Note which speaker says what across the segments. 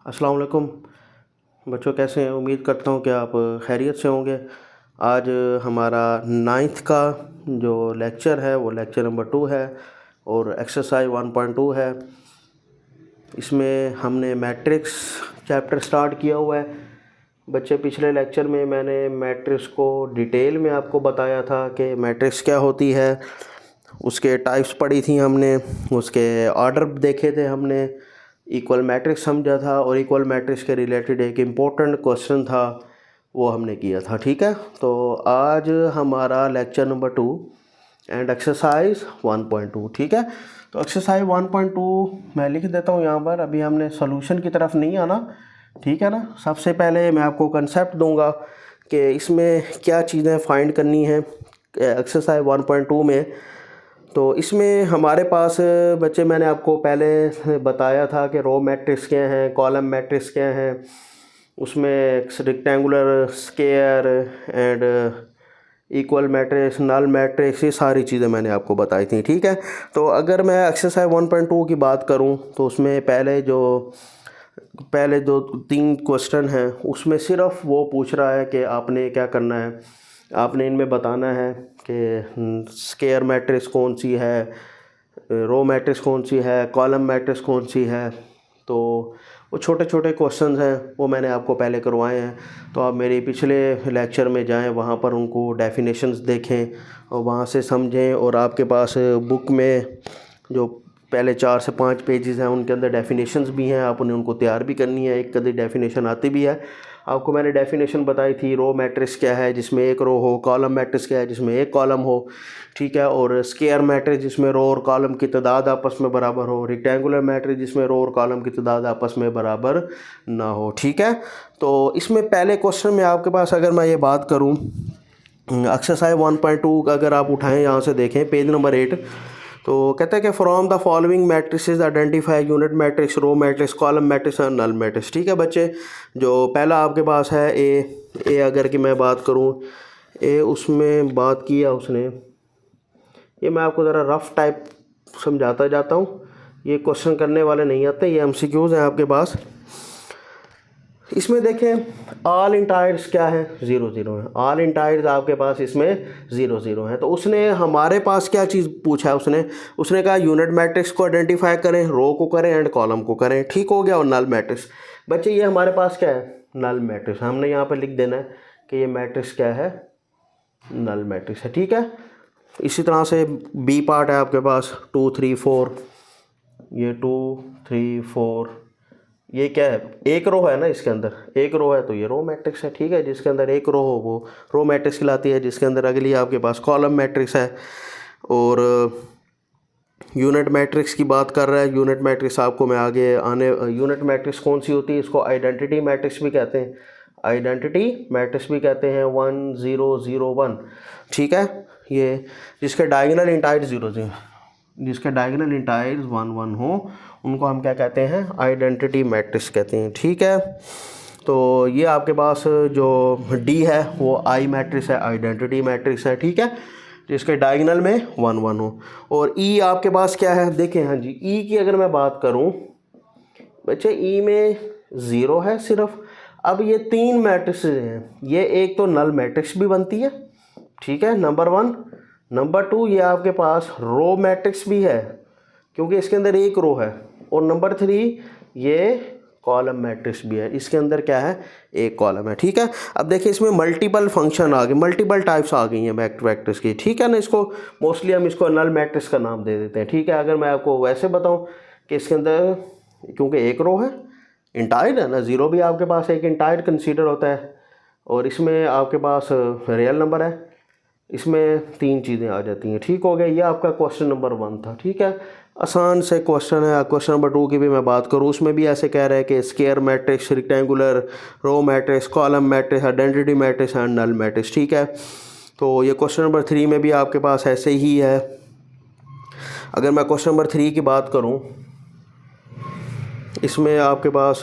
Speaker 1: अस्सलाम वालेकुम बच्चों, कैसे हैं? उम्मीद करता हूँ कि आप खैरियत से होंगे। आज हमारा नाइन्थ का जो लेक्चर है वो लेक्चर नंबर 2 है और एक्सरसाइज 1.2 है। इसमें हमने मैट्रिक्स चैप्टर स्टार्ट किया हुआ है। बच्चे, पिछले लेक्चर में मैंने मैट्रिक्स को डिटेल में आपको बताया था कि मैट्रिक्स क्या होती है, उसके टाइप्स पढ़ी थी हमने, उसके ऑर्डर देखे थे हमने, इक्वल मैट्रिक्स समझा था और इक्वल मैट्रिक्स के रिलेटेड एक इम्पोर्टेंट क्वेश्चन था वो हमने किया था। ठीक है, तो आज हमारा लेक्चर नंबर 2 एंड एक्सरसाइज 1.2। ठीक है, तो एक्सरसाइज 1.2 मैं लिख देता हूँ यहाँ पर। अभी हमने सोल्यूशन की तरफ नहीं आना, ठीक है ना। सबसे पहले मैं आपको कंसेप्ट दूंगा कि इसमें क्या चीज़ें फाइंड करनी है एक्सरसाइज 1.2 में। तो इसमें हमारे पास बच्चे, मैंने आपको पहले बताया था कि रो मैट्रिक्स क्या हैं, कॉलम मैट्रिक्स क्या हैं, उसमें rectangular, square and equal matrix, null matrix, ये सारी चीज़ें मैंने आपको बताई थी। ठीक है, तो अगर मैं एक्सरसाइज 1.2 की बात करूं तो उसमें पहले जो 3 क्वेश्चन हैं उसमें सिर्फ वो पूछ रहा है कि आपने क्या करना है, आपने इनमें बताना है कि स्क्वायर मैट्रिक्स कौन सी है, रो मैट्रिक्स कौन सी है, कॉलम मैट्रिक्स कौन सी है। तो वो छोटे छोटे क्वेश्चंस हैं, वो मैंने आपको पहले करवाए हैं। तो आप मेरे पिछले लेक्चर में जाएं, वहाँ पर उनको डेफिनेशंस देखें और वहाँ से समझें। और आपके पास बुक में जो पहले 4 से 5 पेजेस हैं उनके अंदर डेफिनेशंस भी हैं, आप उनको तैयार भी करनी है। एक कभी डेफिनेशन आती भी है। आपको मैंने डेफिनेशन बताई थी, रो मैट्रिक्स क्या है जिसमें एक रो हो, कॉलम मैट्रिक्स क्या है जिसमें एक कॉलम हो, ठीक है, और स्क्वायर मैट्रिक्स जिसमें रो और कॉलम की तादाद आपस में बराबर हो, रेक्टेंगुलर मैट्रिक्स जिसमें रो और कॉलम की तादाद आपस में बराबर ना हो। ठीक है, तो इसमें पहले क्वेश्चन में आपके पास अगर मैं ये बात करूँ एक्सरसाइज 1.2 का, अगर आप उठाएं यहाँ से देखें पेज नंबर 8, तो कहता है कि from the following matrices identify unit matrix, row matrix, column matrix और नल मैट्रिक्स। ठीक है बच्चे, जो पहला आपके पास है ए अगर कि मैं बात करूं ए, उसमें बात किया उसने, ये मैं आपको ज़रा रफ टाइप समझाता जाता हूं, ये क्वेश्चन करने वाले नहीं आते, ये एमसीक्यूज हैं आपके पास। इसमें देखें ऑल इंटायर्स क्या है, 0 0 है। ऑल इंटायर्स आपके पास इसमें 0 0 है। तो उसने हमारे पास क्या चीज़ पूछा है, उसने कहा यूनिट मैट्रिक्स को आइडेंटिफाई करें, रो को करें एंड कॉलम को करें। ठीक हो गया। और नल मैट्रिक्स, बच्चे ये हमारे पास क्या है, नल मैट्रिक्स। हमने यहाँ पर लिख देना है कि ये मैट्रिक्स क्या है, नल मैट्रिक्स है। ठीक है, इसी तरह से बी पार्ट है आपके पास 2 3 4, ये 2 3 4, ये क्या है, एक रो है ना, इसके अंदर एक रो है तो ये रो मैट्रिक्स है। ठीक है, जिसके अंदर एक रो हो वो रो मैट्रिक्स कहलाती है। जिसके अंदर अगली आपके पास कॉलम मैट्रिक्स है। और यूनिट मैट्रिक्स की बात कर रहा है, यूनिट मैट्रिक्स आपको मैं आगे आने, यूनिट मैट्रिक्स कौन सी होती है, इसको आइडेंटिटी मैट्रिक्स भी कहते हैं, आइडेंटिटी मैट्रिक्स भी कहते हैं, 1 0 0 1। ठीक है, ये जिसके डायगोनल इंटायर्स 0 0, जिसके डायगोनल इंटायर्स 1 1 हो, उनको हम क्या कहते हैं, आइडेंटिटी मैट्रिक्स कहते हैं। ठीक है, तो ये आपके पास जो डी है वो आई मैट्रिक्स है, आइडेंटिटी मैट्रिक्स है। ठीक है, जिसके डायगोनल में 1 1 हो। और ई आपके पास क्या है, देखें, हाँ जी, ई की अगर मैं बात करूं बच्चे, ई में 0 है सिर्फ। अब ये 3 मैट्रिक्स हैं, ये एक तो नल मैट्रिक्स भी बनती है, ठीक है, नंबर 1। नंबर 2, ये आपके पास रो मैट्रिक्स भी है क्योंकि इसके अंदर एक रो है। और नंबर 3, ये कॉलम मैट्रिक्स भी है, इसके अंदर क्या है, एक कॉलम है। ठीक है, अब देखिए इसमें मल्टीपल फंक्शन आ गए, मल्टीपल टाइप्स आ गई हैं मैट्रिक्स की। ठीक है ना, इसको मोस्टली हम इसको नल मैट्रिक्स का नाम दे देते हैं। ठीक है, अगर मैं आपको वैसे बताऊं कि इसके अंदर क्योंकि एक रो है, इंटायर है ना, 0 भी आपके पास एक इंटायर कंसीडर होता है, और इसमें आपके पास रियल नंबर है, इसमें 3 चीज़ें आ जाती हैं। ठीक हो गया, ये आपका क्वेश्चन नंबर 1 था। ठीक है, आसान से क्वेश्चन है। क्वेश्चन नंबर 2 की भी मैं बात करूँ, उसमें भी ऐसे कह रहे हैं कि square matrix, rectangular, row matrix, column matrix, identity matrix and null matrix. ठीक है, तो ये क्वेश्चन नंबर 3 में भी आपके पास ऐसे ही है। अगर मैं क्वेश्चन नंबर 3 की बात करूँ, इसमें आपके पास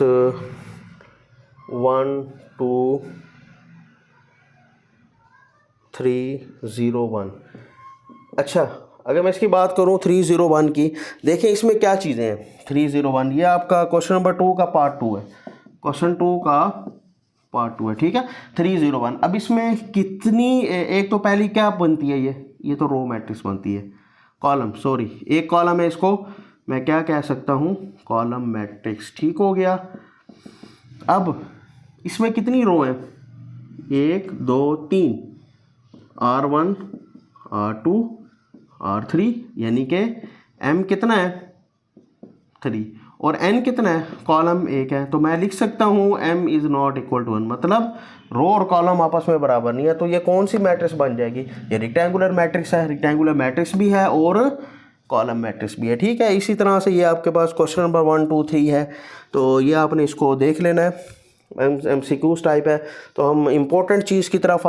Speaker 1: 1 2 3 0 1। अच्छा, अगर मैं इसकी बात करूं 3 0 1 की, देखें इसमें क्या चीज़ें हैं। 3 0 1 ये आपका क्वेश्चन नंबर 2 का पार्ट 2 है। क्वेश्चन 2 का पार्ट 2 है, ठीक है। 301। अब इसमें कितनी, एक तो पहली क्या बनती है, ये तो रो मैट्रिक्स बनती है, कॉलम, सॉरी एक कॉलम है, इसको मैं क्या कह सकता हूँ, कॉलम मैट्रिक्स, ठीक हो गया। अब इसमें कितनी रो हैं, 1 2 3, R1 R2 R3, यानी कि M कितना है 3 और N कितना है, कॉलम 1 है, तो मैं लिख सकता हूँ M is not equal to 1, मतलब रो और कॉलम आपस में बराबर नहीं है। तो ये कौन सी मैट्रिक्स बन जाएगी, ये रेक्टेंगुलर मैट्रिक्स है, रेक्टेंगुलर मैट्रिक्स भी है और कॉलम मैट्रिक्स भी है, ठीक है। इसी तरह से ये आपके पास क्वेश्चन नंबर 1 2 3 है, तो ये आपने इसको देख लेना है, MCQs टाइप है। तो हम इम्पोर्टेंट चीज़ की तरफ